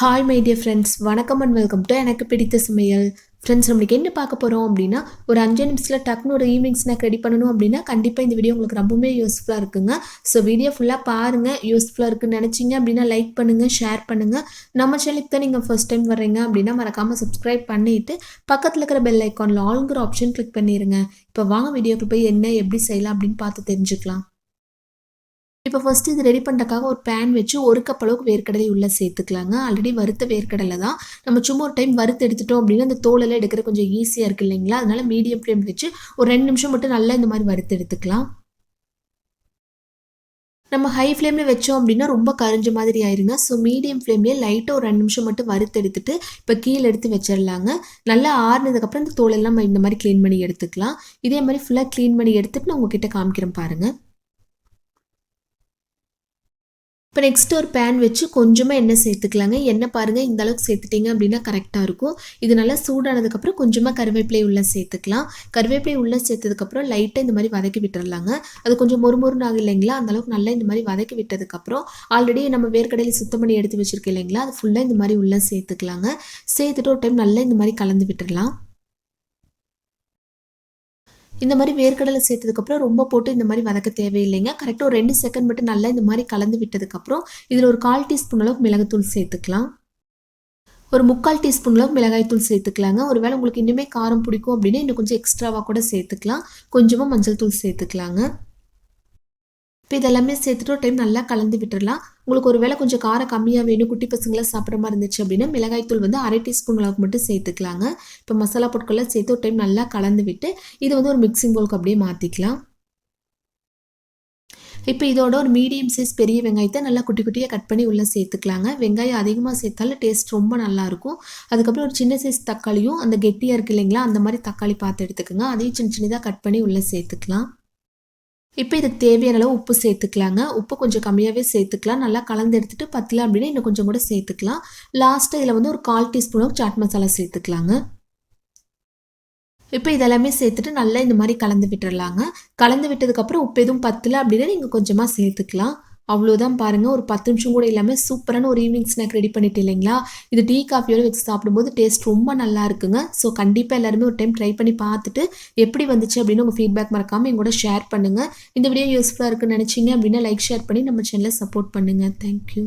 Hi my dear friends, வணக்கம் and welcome to எனக்கு பிடித்த சமையல். ஃப்ரெண்ட்ஸ், நம்மளுக்கு என்ன பார்க்க போகிறோம் அப்படின்னா, ஒரு 5 நிமிஷத்தில் டக்குனு ஒரு ஈவினிங் ஸ்நாக் ரெடி பண்ணணும் அப்படின்னா கண்டிப்பாக இந்த வீடியோ உங்களுக்கு ரொம்பவே யூஸ்ஃபுல்லாக இருக்குங்க. ஸோ வீடியோ ஃபுல்லாக பாருங்கள். யூஸ்ஃபுல்லாக இருக்குன்னு நினச்சிங்க அப்படின்னா லைக் பண்ணுங்கள், ஷேர் பண்ணுங்கள். நம்ம சேனலுக்கு தான் நீங்கள் ஃபர்ஸ்ட் டைம் வர்றீங்க அப்படின்னா மறக்காமல் சப்ஸ்கிரைப் பண்ணிவிட்டு பக்கத்தில் இருக்கிற பெல் ஐக்கானில் ஆல்ங்கிற ஆப்ஷன் கிளிக் பண்ணிடுங்க. இப்போ வாங்க வீடியோக்கு போய் என்ன எப்படி செய்யலாம் அப்படின்னு பார்த்து தெரிஞ்சுக்கலாம். இப்போ ஃபஸ்ட்டு இது ரெடி பண்ணுறதுக்காக ஒரு பேன் வச்சு 1 கப் அளவுக்கு வேர்க்கடலை உள்ளே சேர்த்துக்கலாங்க. ஆல்ரெடி வறுத்த வேர்க்கடலை தான். நம்ம சும்மா ஒரு டைம் வறுத்து எடுத்துட்டோம் அப்படின்னா அந்த தோலெல்லாம் எடுக்கிற கொஞ்சம் ஈஸியாக இருக்குது இல்லைங்களா? அதனால மீடியம் ஃப்ளேம் வச்சு ஒரு 2 நிமிஷம் மட்டும் நல்லா இந்த மாதிரி வறுத்து எடுத்துக்கலாம். நம்ம ஹை ஃப்ளேமில் வச்சோம் அப்படின்னா ரொம்ப கரிஞ்ச மாதிரி ஆயிருங்க. ஸோ மீடியம் ஃப்ளேம்லேயே லைட்டாக ஒரு 2 நிமிஷம் மட்டும் வறுத்து எடுத்துட்டு இப்போ கீழே எடுத்து வச்சிடலாங்க. நல்லா ஆறுனதுக்கப்புறம் இந்த தோலெல்லாம் நம்ம இந்த மாதிரி க்ளீன் பண்ணி எடுத்துக்கலாம். இதே மாதிரி ஃபுல்லாக க்ளீன் பண்ணி எடுத்துட்டு நான் உங்ககிட்ட காமிக்கிறேன் பாருங்கள். இப்போ நெக்ஸ்ட் ஒரு பேன் வச்சு கொஞ்சமாக எண்ணெய் சேர்த்துக்கலாங்க. எண்ணெய் பாருங்கள், இந்த அளவுக்கு சேர்த்துட்டிங்க அப்படின்னா கரெக்டாக இருக்கும். இது நல்லா சூடானதுக்கப்புறம் கொஞ்சமாக கருவேப்பிலை உள்ளே சேர்த்துக்கலாம். கருவேப்பிலை உள்ளே சேர்த்ததுக்கப்புறம் லைட்டாக இந்த மாதிரி வதக்கி விட்டுறலாங்க. அது கொஞ்சம் மொறுமொறுன்னு ஆகும் இல்லைங்களா? அந்தளவுக்கு நல்லா இந்த மாதிரி வதக்கி விட்டதுக்கப்புறம் ஆல்ரெடி நம்ம வேர்க்கடையில் சுத்தம் பண்ணி எடுத்து வச்சுருக்கோம் இல்லைங்களா? அது ஃபுல்லாக இந்த மாதிரி உள்ளே சேர்த்துக்கலாங்க. சேர்த்துட்டு ஒரு டைம் நல்லா இந்த மாதிரி கலந்து விட்டுடலாம். இந்த மாதிரி வேர்க்கடலை சேர்த்ததுக்கப்புறம் ரொம்ப போட்டு இந்த மாதிரி வதக்க தேவையில்லைங்க. கரெக்டாக ஒரு 2 செகண்ட் மட்டும் நல்லா இந்த மாதிரி கலந்து விட்டதுக்கப்புறம் இதில் ஒரு 1/4 டீஸ்பூன் அளவுக்கு மிளகுத்தூள் சேர்த்துக்கலாம். ஒரு 3/4 டீஸ்பூன் அளவுக்கு மிளகாய்த்தூள் சேர்த்துக்கலாங்க. ஒருவேளை உங்களுக்கு இன்னுமே காரம் பிடிக்கும் அப்படின்னா இன்னும் கொஞ்சம் எக்ஸ்ட்ராவாக கூட சேர்த்துக்கலாம். கொஞ்சமாக மஞ்சள் தூள் சேர்த்துக்கலாங்க. இப்போ இதெல்லாமே சேர்த்துட்டு ஒரு டைம் நல்லா கலந்து விட்டுடலாம். உங்களுக்கு ஒரு வேளை கொஞ்சம் காரம் கம்மியாக வேணும், குட்டி பசங்களாம் சாப்பிட்ற மாதிரி இருந்துச்சு அப்படின்னா மிளகாய்த்தூள் வந்து 1/2 டீஸ்பூன் அளவுக்கு மட்டும் சேர்த்துக்கலாங்க. இப்போ மசாலா பொருட்கள்லாம் சேர்த்து ஒரு டைம் நல்லா கலந்து விட்டு இது வந்து ஒரு மிக்சிங் பவுலுக்கு அப்படியே மாற்றிக்கலாம். இப்போ இதோட ஒரு மீடியம் சைஸ் பெரிய வெங்காயத்தை நல்லா குட்டி குட்டியாக கட் பண்ணி உள்ளே சேர்த்துக்கலாங்க. வெங்காயம் அதிகமாக சேர்த்தாலும் டேஸ்ட் ரொம்ப நல்லாயிருக்கும். அதுக்கப்புறம் ஒரு சின்ன சைஸ் தக்காளியும் அந்த கெட்டியாக இருக்குது இல்லைங்களா, அந்த மாதிரி தக்காளி பார்த்து எடுத்துக்கோங்க. அதையும் சின்ன சின்னதாக கட் பண்ணி உள்ளே சேர்த்துக்கலாம். இப்போ இதுக்கு தேவையான அளவு உப்பு சேர்த்துக்கலாங்க. உப்பு கொஞ்சம் கம்மியாகவே சேர்த்துக்கலாம். நல்லா கலந்து எடுத்துகிட்டு பத்தல அப்படின்னா இன்னும் கொஞ்சம் கூட சேர்த்துக்கலாம். லாஸ்ட்டாக இதில் வந்து ஒரு 1/4 டீஸ்பூன் சாட் மசாலா சேர்த்துக்கலாங்க. இப்போ இதெல்லாமே சேர்த்துட்டு நல்லா இந்த மாதிரி கலந்து விட்டுறலாங்க. கலந்து விட்டதுக்கப்புறம் உப்பு எதுவும் பத்தல அப்படின்னா நீங்கள் கொஞ்சமாக சேர்த்துக்கலாம். அவ்வளோதான் பாருங்கள். ஒரு 10 நிமிஷம் கூட இல்லாமல் சூப்பரான ஒரு ஈவினிங் ஸ்நாக் ரெடி பண்ணிட்டு இல்லைங்களா? இது டீ காஃபியோடு வச்சு சாப்பிடும்போது டேஸ்ட் ரொம்ப நல்லா இருக்குங்க. ஸோ கண்டிப்பாக எல்லாருமே ஒரு டைம் ட்ரை பண்ணி பார்த்துட்டு எப்படி வந்துச்சு அப்படின்னு உங்கள் ஃபீட்பேக் மறக்காமல் என் கூட ஷேர் பண்ணுங்கள். இந்த வீடியோ யூஸ்ஃபுல்லாக இருக்குன்னு நினச்சிங்க அப்படின்னா லைக் ஷேர் பண்ணி நம்ம சேனலை சப்போர்ட் பண்ணுங்கள். தேங்க்யூ.